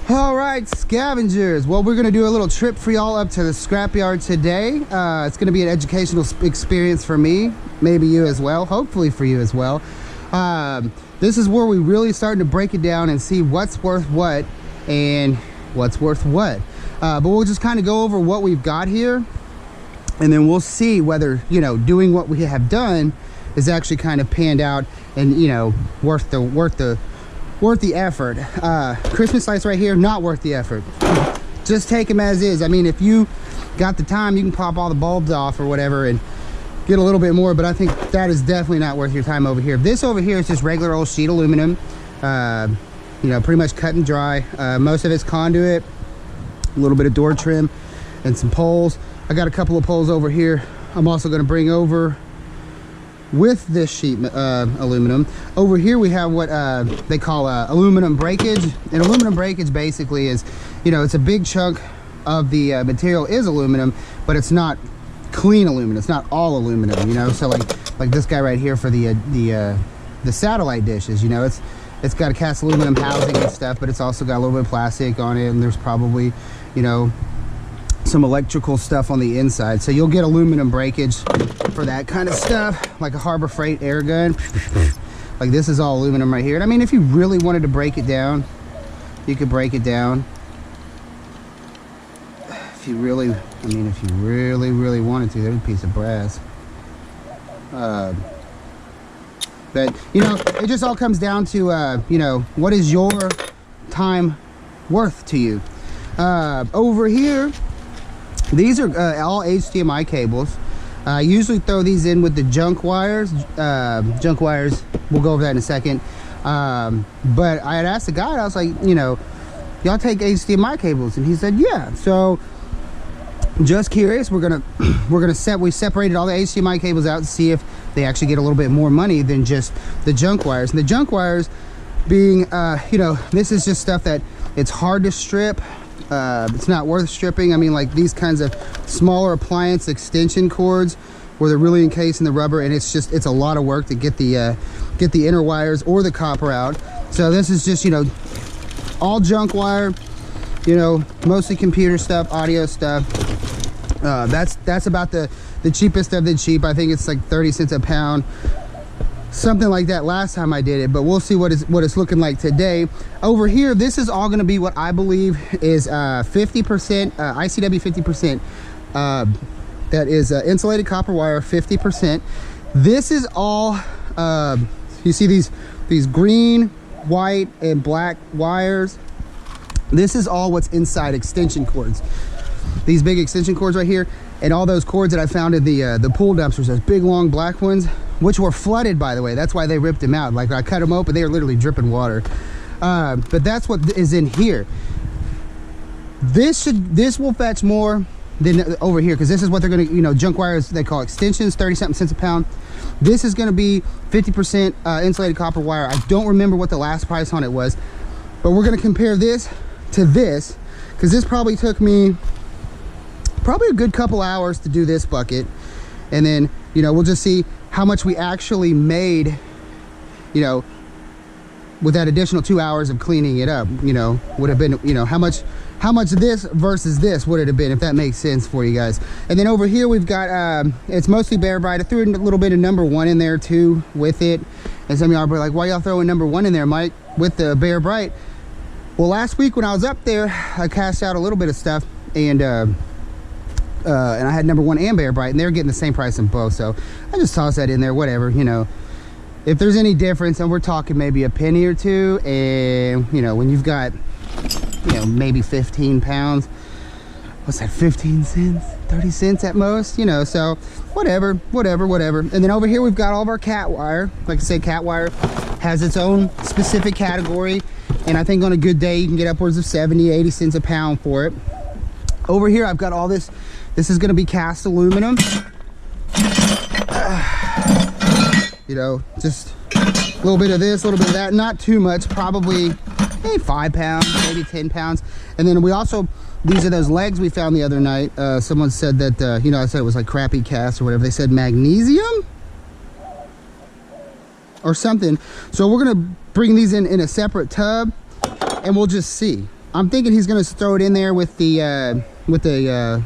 All right, scavengers. Well, we're gonna do a little trip for y'all up to the scrapyard today. It's gonna be an educational experience for me, maybe you as well, hopefully for you as well. This is where we really starting to break it down and see what's worth what and what's worth what. But we'll just kind of go over what we've got here, and then we'll see whether, you know, doing what we have done is actually kind of panned out and, you know, worth the effort. Christmas lights right here, not worth the effort. Just take them as is. I mean, if you got the time, you can pop all the bulbs off or whatever and get a little bit more, but I think that is definitely not worth your time over here. This over here is just regular old sheet aluminum, you know, pretty much cut and dry. Most of it's conduit, a little bit of door trim and some poles. I got a couple of poles over here I'm also going to bring over with this sheet aluminum. Over here we have what they call aluminum breakage. And aluminum breakage basically is, you know, it's a big chunk of the material is aluminum, but it's not clean aluminum. It's not all aluminum, you know. So like this guy right here for the satellite dishes, you know, it's got a cast aluminum housing and stuff, but it's also got a little bit of plastic on it, and there's probably, you know, some electrical stuff on the inside. So you'll get aluminum breakage for that kind of stuff, like a Harbor Freight air gun. Like this is all aluminum right here. And I mean, if you really wanted to break it down, you could break it down. If you really, I mean, if you really wanted to, there's a piece of brass. But, you know, it just all comes down to, you know, what is your time worth to you? Over here, these are all HDMI cables. I usually throw these in with the junk wires. We'll go over that in a second. But I had asked the guy, I was like, you know, y'all take HDMI cables? And he said, yeah. So just curious, we separated all the HDMI cables out to see if they actually get a little bit more money than just the junk wires. And the junk wires being, you know, this is just stuff that it's hard to strip. It's not worth stripping. I mean, like these kinds of smaller appliance extension cords where they're really encased in the rubber, and it's a lot of work to get the inner wires or the copper out. So this is just, you know, all junk wire, you know, mostly computer stuff, audio stuff. That's about the cheapest of the cheap. I think it's like 30 cents a pound, something like that last time I did it, but we'll see what it's looking like today. Over here, this is all going to be what I believe is 50% ICW 50%. That is insulated copper wire 50%. This is all you see these green, white, and black wires. This is all what's inside extension cords. These big extension cords right here, and all those cords that I found in the pool dumpsters, those big long black ones, which were flooded, by the way. That's why they ripped them out. Like I cut them open, they are literally dripping water. But that's what is in here. This will fetch more than over here, because this is what they're gonna, you know, junk wires, they call extensions, 30-something cents a pound. This is gonna be 50% insulated copper wire. I don't remember what the last price on it was, but we're gonna compare this to this, because this probably took me a good couple hours to do this bucket. And then, you know, we'll just see how much we actually made, you know, with that additional 2 hours of cleaning it up. You know, would have been, you know, how much this versus this would it have been, if that makes sense for you guys. And then over here we've got it's mostly Bear Bright. I threw a little bit of #1 in there too with it, and some of y'all are like, why y'all throwing #1 in there, Mike, with the Bear Bright? Well, last week when I was up there, I cashed out a little bit of stuff, and I had #1 and Bear Bright, and they were getting the same price in both, so I just tossed that in there, whatever, you know. If there's any difference, and we're talking maybe a penny or two, and, you know, when you've got, you know, maybe 15 pounds, what's that, 15 cents, 30 cents at most, you know, so whatever. And then over here we've got all of our cat wire. Like I said, cat wire has its own specific category, and I think on a good day you can get upwards of 70, 80 cents a pound for it. Over here I've got all this. This is going to be cast aluminum. You know, just a little bit of this, a little bit of that, not too much, probably maybe 5 pounds, maybe 10 pounds. And then we also, these are those legs we found the other night. Someone said that, you know, I said it was like crappy cast or whatever. They said magnesium or something. So we're going to bring these in a separate tub, and we'll just see. I'm thinking he's gonna throw it in there with the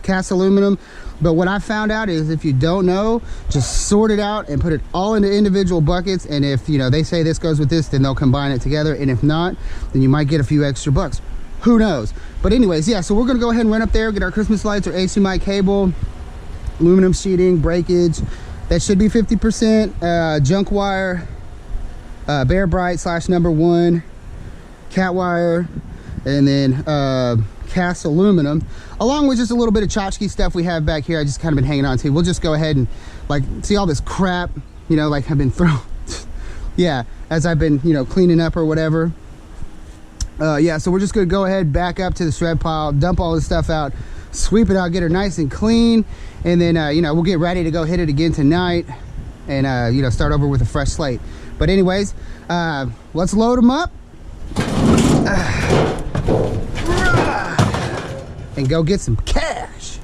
cast aluminum. But what I found out is if you don't know, just sort it out and put it all into individual buckets. And if, you know, they say this goes with this, then they'll combine it together. And if not, then you might get a few extra bucks. Who knows? But anyways, yeah, so we're gonna go ahead and run up there, get our Christmas lights, our HDMI cable, aluminum sheeting, breakage. That should be 50%. Junk wire, Bear Bright / #1, cat wire, and then cast aluminum, along with just a little bit of tchotchke stuff we have back here. I just kind of been hanging on to. We'll just go ahead and like see all this crap, you know, like I've been throwing yeah, as I've been, you know, cleaning up or whatever. Yeah, so we're just gonna go ahead, back up to the shred pile, dump all this stuff out, sweep it out, get her nice and clean, and then you know, we'll get ready to go hit it again tonight, and you know, start over with a fresh slate. But anyways, let's load them up and go get some cash.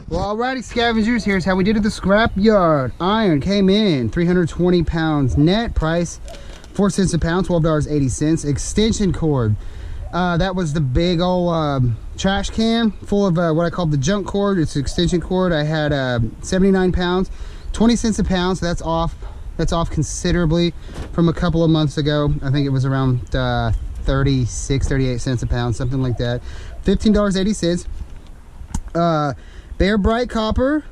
Well, alrighty, scavengers, here's how we did at the scrap yard. Iron came in 320 pounds net, price 4 cents a pound, $12.80. Extension cord, that was the big old trash can full of what I call the junk cord. It's an extension cord. I had 79 pounds, 20 cents a pound, so that's off considerably from a couple of months ago. I think it was around 36, 38 cents a pound, something like that. $15.80. Bear Bright copper,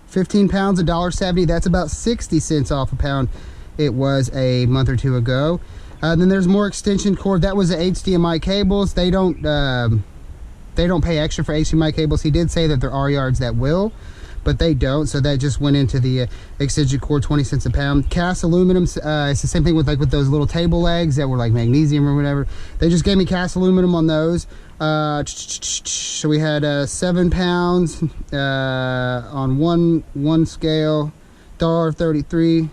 15 pounds, $1.70. That's about 60 cents off a pound. It was a month or two ago. Then there's more extension cord. That was the HDMI cables. They don't pay extra for HDMI cables. He did say that there are yards that will, but they don't. So that just went into the extension cord, 20 cents a pound. Cast aluminum. It's the same thing with those little table legs that were like magnesium or whatever. They just gave me cast aluminum on those. So we had 7 pounds on one scale, $1.33,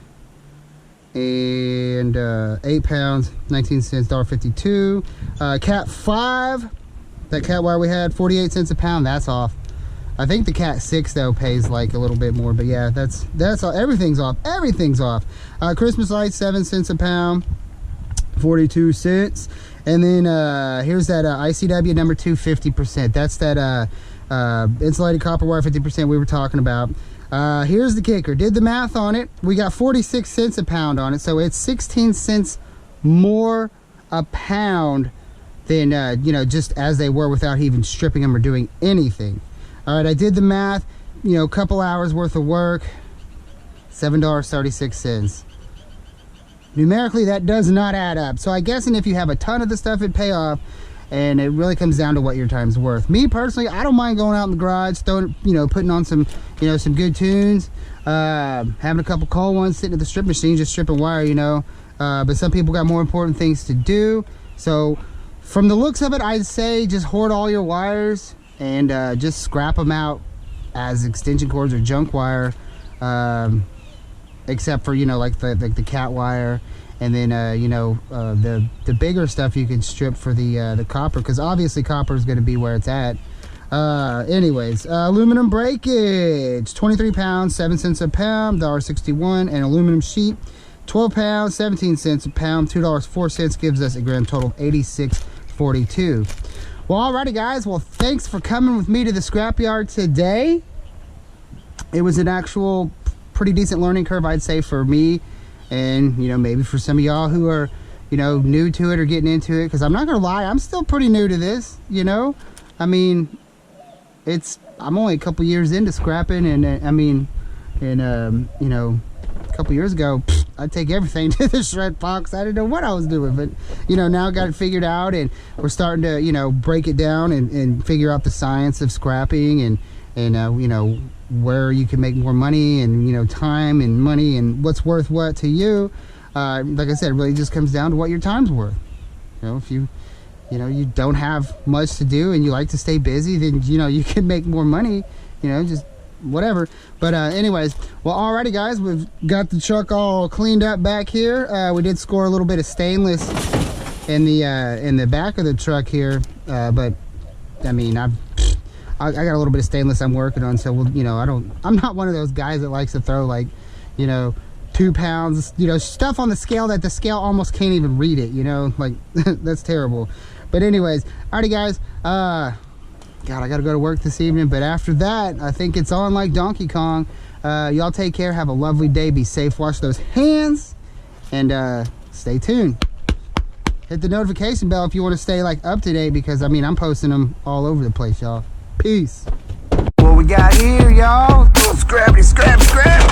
and 8 pounds, 19 cents, $1.52. Cat 5, that cat wire we had, 48 cents a pound. That's off. I think the cat 6 though pays like a little bit more, but yeah, that's all. Everything's off. Everything's off. Christmas lights, 7 cents a pound, 42 cents. And then here's that ICW number 2, 50%. That's that insulated copper wire, 50% we were talking about. Here's the kicker. Did the math on it. We got 46 cents a pound on it, so it's 16 cents more a pound than you know, just as they were without even stripping them or doing anything. All right, I did the math. You know, a couple hours worth of work, $7.36. Numerically, that does not add up. So I guess, and if you have a ton of the stuff, it'd pay off. And it really comes down to what your time's worth. Me personally, I don't mind going out in the garage, throwing, you know, putting on some, you know, some good tunes, having a couple cold ones, sitting at the strip machine, just stripping wire, you know. But some people got more important things to do. So from the looks of it, I'd say just hoard all your wires and just scrap them out as extension cords or junk wire, except for, you know, like the cat wire. And then you know, the bigger stuff you can strip for the copper, because obviously copper is going to be where it's at. Anyways, aluminum breakage, 23 pounds, 7 cents a pound, $1.61, and aluminum sheet, 12 pounds, 17 cents a pound, $2.04, gives us a grand total of $86.42. Well, alrighty guys, well, thanks for coming with me to the scrapyard today. It was an actual pretty decent learning curve, I'd say, for me. And, you know, maybe for some of y'all who are, you know, new to it or getting into it, because I'm not gonna lie, I'm still pretty new to this, you know. I mean, I'm only a couple years into scrapping, and I mean, and you know, a couple years ago, I'd take everything to the shred box. I didn't know what I was doing, but, you know, now I got it figured out, and we're starting to, you know, break it down and figure out the science of scrapping, and you know, where you can make more money, and, you know, time and money, and what's worth what to you. Like I said, it really just comes down to what your time's worth. You know, if you know, you don't have much to do and you like to stay busy, then, you know, you can make more money, you know, just whatever. But anyways, well, alrighty guys, we've got the truck all cleaned up back here. We did score a little bit of stainless in the back of the truck here, but I mean, I got a little bit of stainless I'm working on, so we'll, you know, I'm not one of those guys that likes to throw, like, you know, 2 pounds, you know, stuff on the scale that the scale almost can't even read it, you know, like, that's terrible. But anyways, alrighty guys, God, I gotta go to work this evening, but after that, I think it's on like Donkey Kong. Y'all take care, have a lovely day, be safe, wash those hands, and stay tuned. Hit the notification bell if you want to stay, like, up to date, because, I mean, I'm posting them all over the place, y'all. Peace. What we got here, y'all? Scrappity, scrap, scrap.